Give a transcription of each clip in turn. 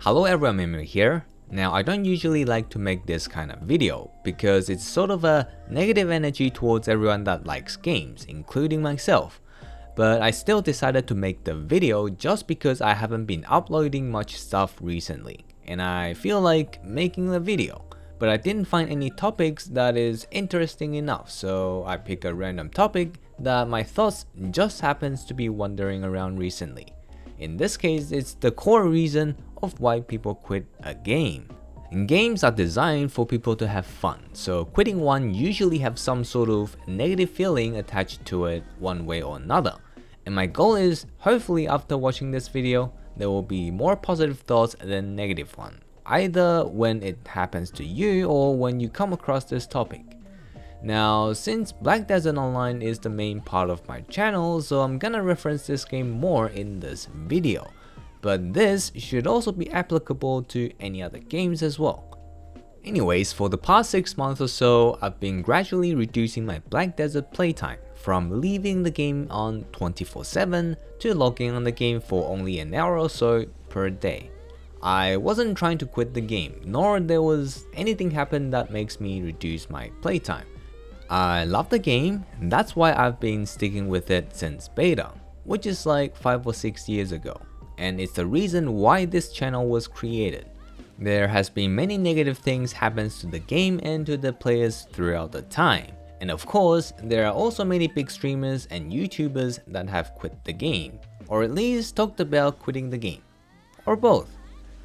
Hello everyone, Mimir here. Now I don't usually like to make this kind of video because it's sort of a negative energy towards everyone that likes games, including myself. But I still decided to make the video just because I haven't been uploading much stuff recently and I feel like making the video. But I didn't find any topics that is interesting enough, so I picked a random topic that my thoughts just happens to be wandering around recently. In this case, it's the core reason of why people quit a game. And games are designed for people to have fun, so quitting one usually have some sort of negative feeling attached to it one way or another. And my goal is, hopefully after watching this video, there will be more positive thoughts than negative one, either when it happens to you or when you come across this topic. Now, since Black Desert Online is the main part of my channel, so I'm gonna reference this game more in this video. But this should also be applicable to any other games as well. Anyways, for the past 6 months or so, I've been gradually reducing my Black Desert playtime from leaving the game on 24/7 to logging on the game for only an hour or so per day. I wasn't trying to quit the game, nor there was anything happen that makes me reduce my playtime. I love the game, and that's why I've been sticking with it since beta, which is like 5 or 6 years ago, and it's the reason why this channel was created. There has been many negative things happens to the game and to the players throughout the time, and of course, there are also many big streamers and YouTubers that have quit the game, or at least talked about quitting the game, or both.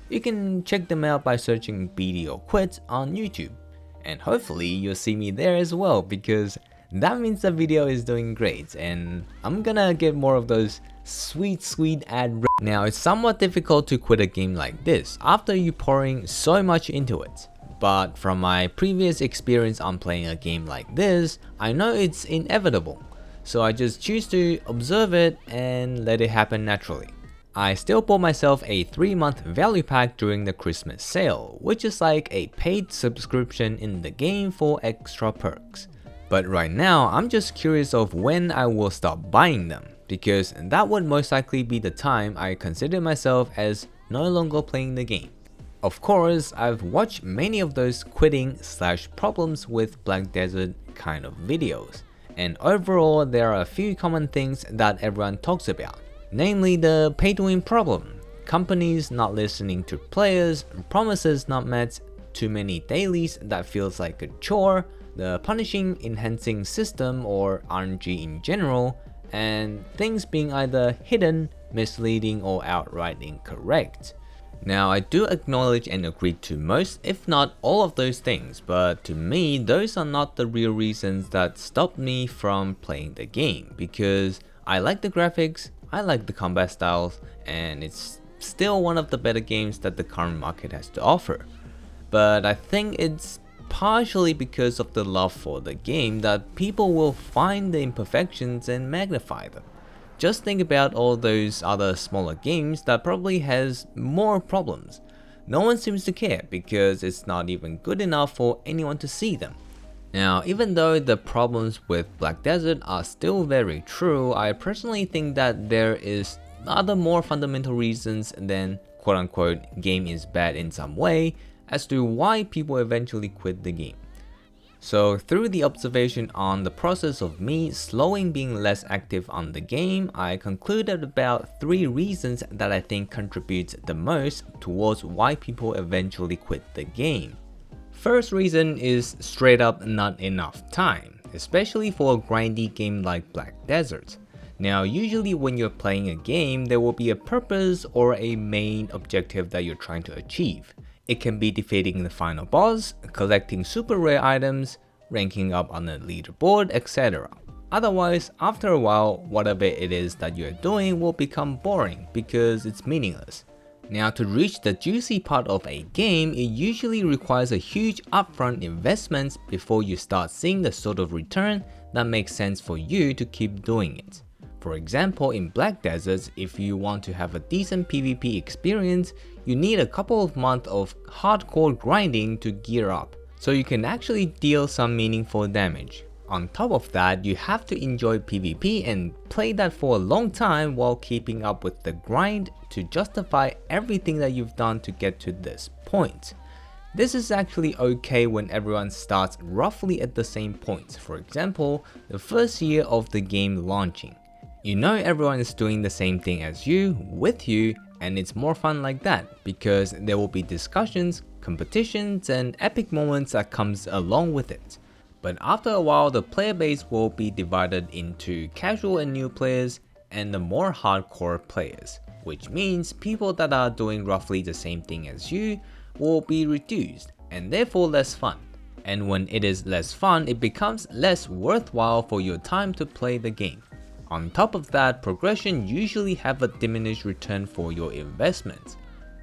You can check them out by searching BDO Quit on YouTube. And hopefully you'll see me there as well, because that means the video is doing great and I'm gonna get more of those sweet ad. Now, it's somewhat difficult to quit a game like this after you pouring so much into it. But from my previous experience on playing a game like this, I know it's inevitable. So I just choose to observe it and let it happen naturally. I still bought myself a 3-month value pack during the Christmas sale, which is like a paid subscription in the game for extra perks. But right now, I'm just curious of when I will stop buying them, because that would most likely be the time I consider myself as no longer playing the game. Of course, I've watched many of those quitting/problems with Black Desert kind of videos, and overall there are a few common things that everyone talks about. Namely, the pay-to-win problem, companies not listening to players, promises not met, too many dailies that feels like a chore, the punishing enhancing system or RNG in general, and things being either hidden, misleading, or outright incorrect. Now, I do acknowledge and agree to most, if not all of those things, but to me, those are not the real reasons that stopped me from playing the game, because I like the graphics, I like the combat styles, and it's still one of the better games that the current market has to offer. But I think it's partially because of the love for the game that people will find the imperfections and magnify them. Just think about all those other smaller games that probably has more problems. No one seems to care because it's not even good enough for anyone to see them. Now, even though the problems with Black Desert are still very true, I personally think that there is other more fundamental reasons than quote-unquote game is bad in some way as to why people eventually quit the game. So through the observation on the process of me slowing being less active on the game, I concluded about 3 reasons that I think contributes the most towards why people eventually quit the game. First reason is straight up not enough time, especially for a grindy game like Black Desert. Now, usually when you're playing a game, there will be a purpose or a main objective that you're trying to achieve. It can be defeating the final boss, collecting super rare items, ranking up on the leaderboard, etc. Otherwise, after a while, whatever it is that you're doing will become boring because it's meaningless. Now, to reach the juicy part of a game, it usually requires a huge upfront investment before you start seeing the sort of return that makes sense for you to keep doing it. For example, in Black Desert, if you want to have a decent PvP experience, you need a couple of months of hardcore grinding to gear up, so you can actually deal some meaningful damage. On top of that, you have to enjoy PvP and play that for a long time while keeping up with the grind to justify everything that you've done to get to this point. This is actually okay when everyone starts roughly at the same point. For example, the first year of the game launching. You know everyone is doing the same thing as you, with you, and it's more fun like that because there will be discussions, competitions, and epic moments that comes along with it. But after a while, the player base will be divided into casual and new players and the more hardcore players, which means people that are doing roughly the same thing as you will be reduced and therefore less fun. And when it is less fun, it becomes less worthwhile for your time to play the game. On top of that, progression usually have a diminished return for your investment.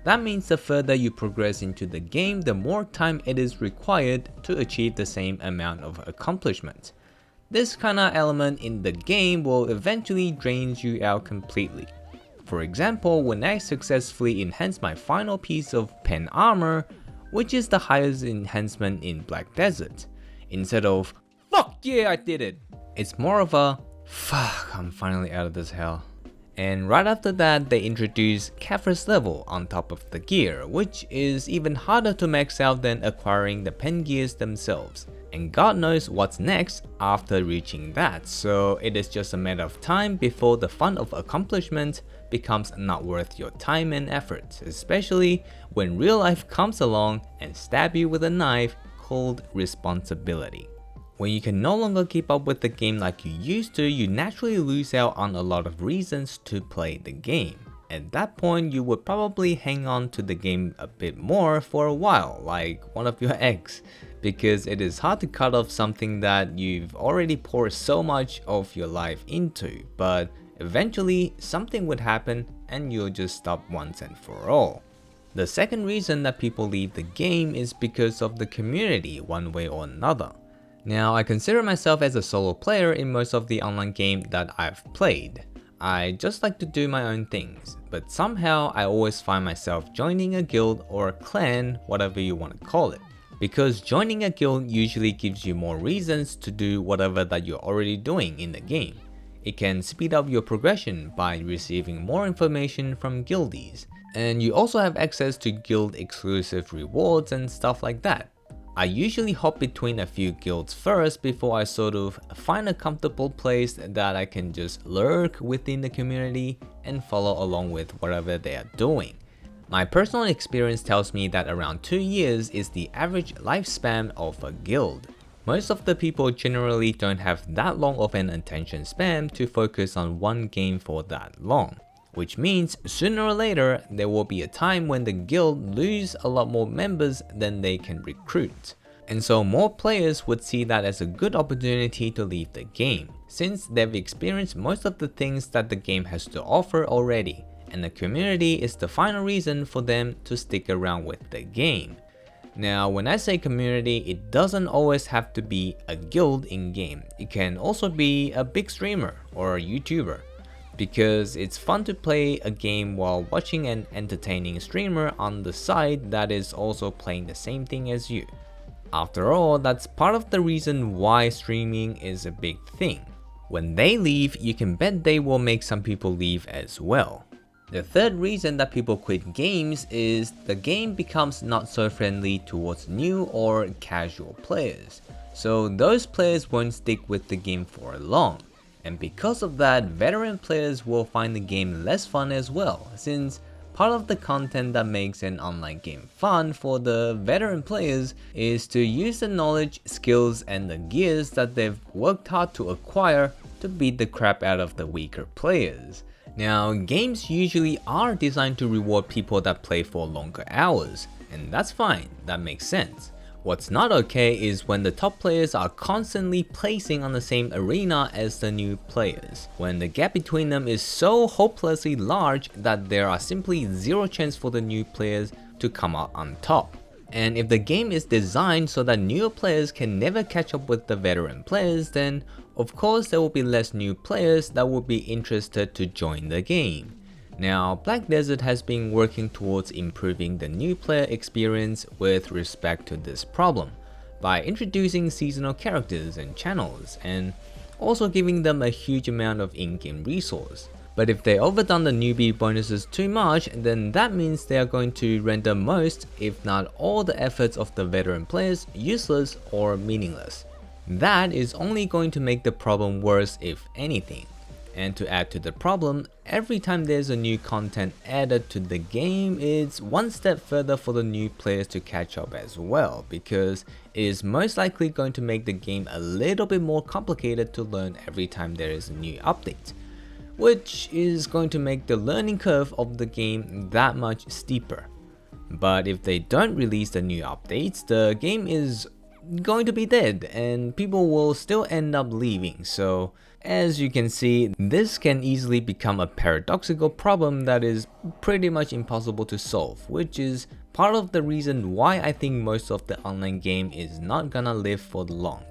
That means the further you progress into the game, the more time it is required to achieve the same amount of accomplishment. This kinda element in the game will eventually drain you out completely. For example, when I successfully enhanced my final piece of pen armor, which is the highest enhancement in Black Desert, instead of "fuck yeah, I did it," it's more of a "fuck, I'm finally out of this hell." And right after that, they introduce Caphras level on top of the gear, which is even harder to max out than acquiring the pen gears themselves. And God knows what's next after reaching that, so it is just a matter of time before the fun of accomplishment becomes not worth your time and effort, especially when real life comes along and stab you with a knife called responsibility. When you can no longer keep up with the game like you used to, you naturally lose out on a lot of reasons to play the game. At that point, you would probably hang on to the game a bit more for a while, like one of your eggs, because it is hard to cut off something that you've already poured so much of your life into, but eventually something would happen and you'll just stop once and for all. The second reason that people leave the game is because of the community one way or another. Now, I consider myself as a solo player in most of the online game that I've played. I just like to do my own things, but somehow I always find myself joining a guild or a clan, whatever you want to call it. Because joining a guild usually gives you more reasons to do whatever that you're already doing in the game. It can speed up your progression by receiving more information from guildies, and you also have access to guild exclusive rewards and stuff like that. I usually hop between a few guilds first before I sort of find a comfortable place that I can just lurk within the community and follow along with whatever they are doing. My personal experience tells me that around 2 years is the average lifespan of a guild. Most of the people generally don't have that long of an attention span to focus on one game for that long. Which means sooner or later, there will be a time when the guild lose a lot more members than they can recruit. And so more players would see that as a good opportunity to leave the game, since they've experienced most of the things that the game has to offer already, and the community is the final reason for them to stick around with the game. Now, when I say community, it doesn't always have to be a guild in-game. It can also be a big streamer or a YouTuber. Because it's fun to play a game while watching an entertaining streamer on the side that is also playing the same thing as you. After all, that's part of the reason why streaming is a big thing. When they leave, you can bet they will make some people leave as well. The third reason that people quit games is the game becomes not so friendly towards new or casual players. So those players won't stick with the game for long. And because of that, veteran players will find the game less fun as well, since part of the content that makes an online game fun for the veteran players is to use the knowledge, skills, and the gears that they've worked hard to acquire to beat the crap out of the weaker players. Now, games usually are designed to reward people that play for longer hours, and that's fine, that makes sense. What's not okay is when the top players are constantly placing on the same arena as the new players, when the gap between them is so hopelessly large that there are simply zero chance for the new players to come out on top. And if the game is designed so that newer players can never catch up with the veteran players, then of course there will be less new players that will be interested to join the game. Now, Black Desert has been working towards improving the new player experience with respect to this problem, by introducing seasonal characters and channels, and also giving them a huge amount of in-game resource. But if they overdone the newbie bonuses too much, then that means they are going to render most, if not all, the efforts of the veteran players useless or meaningless. That is only going to make the problem worse, if anything. And to add to the problem, every time there's a new content added to the game, it's one step further for the new players to catch up as well, because it is most likely going to make the game a little bit more complicated to learn every time there is a new update, which is going to make the learning curve of the game that much steeper. But if they don't release the new updates, the game is going to be dead and people will still end up leaving. So as you can see, this can easily become a paradoxical problem that is pretty much impossible to solve, which is part of the reason why I think most of the online game is not gonna live for long.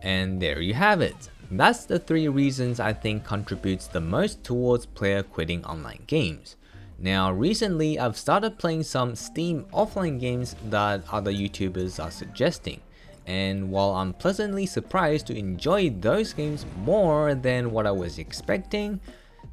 And there you have it. That's the 3 reasons I think contributes the most towards player quitting online games. Now recently I've started playing some Steam offline games that other YouTubers are suggesting, and while I'm pleasantly surprised to enjoy those games more than what I was expecting,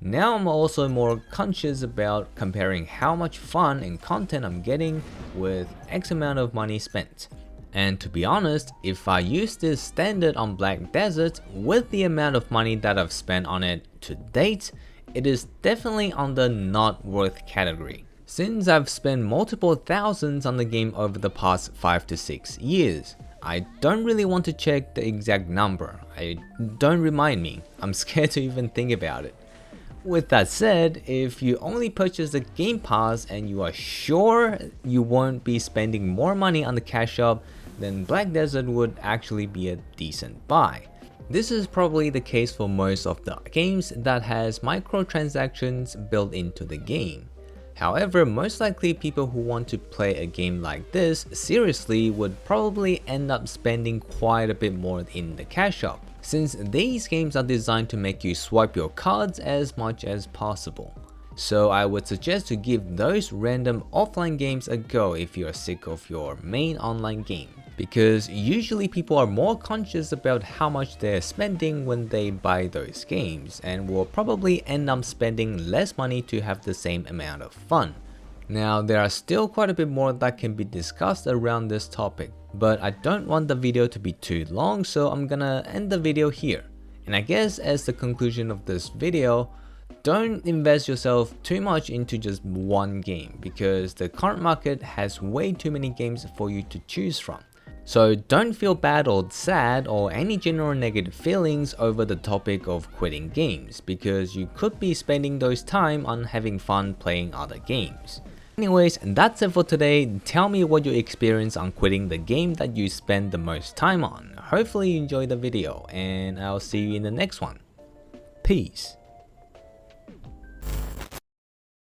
now I'm also more conscious about comparing how much fun and content I'm getting with X amount of money spent. And to be honest, if I use this standard on Black Desert with the amount of money that I've spent on it to date, it is definitely on the not worth category, since I've spent multiple thousands on the game over the past 5 to 6 years. I don't really want to check the exact number. Don't remind me, I'm scared to even think about it. With that said, if you only purchase the Game Pass and you are sure you won't be spending more money on the cash shop, then Black Desert would actually be a decent buy. This is probably the case for most of the games that has microtransactions built into the game. However, most likely people who want to play a game like this seriously would probably end up spending quite a bit more in the cash shop, since these games are designed to make you swipe your cards as much as possible. So I would suggest to give those random offline games a go if you're sick of your main online game, because usually people are more conscious about how much they're spending when they buy those games, and will probably end up spending less money to have the same amount of fun. Now there are still quite a bit more that can be discussed around this topic, but I don't want the video to be too long, so I'm gonna end the video here. And I guess as the conclusion of this video, don't invest yourself too much into just one game, because the current market has way too many games for you to choose from. So don't feel bad or sad or any general negative feelings over the topic of quitting games, because you could be spending those time on having fun playing other games. Anyways, that's it for today. Tell me what your experience on quitting the game that you spend the most time on. Hopefully you enjoyed the video, and I'll see you in the next one. Peace.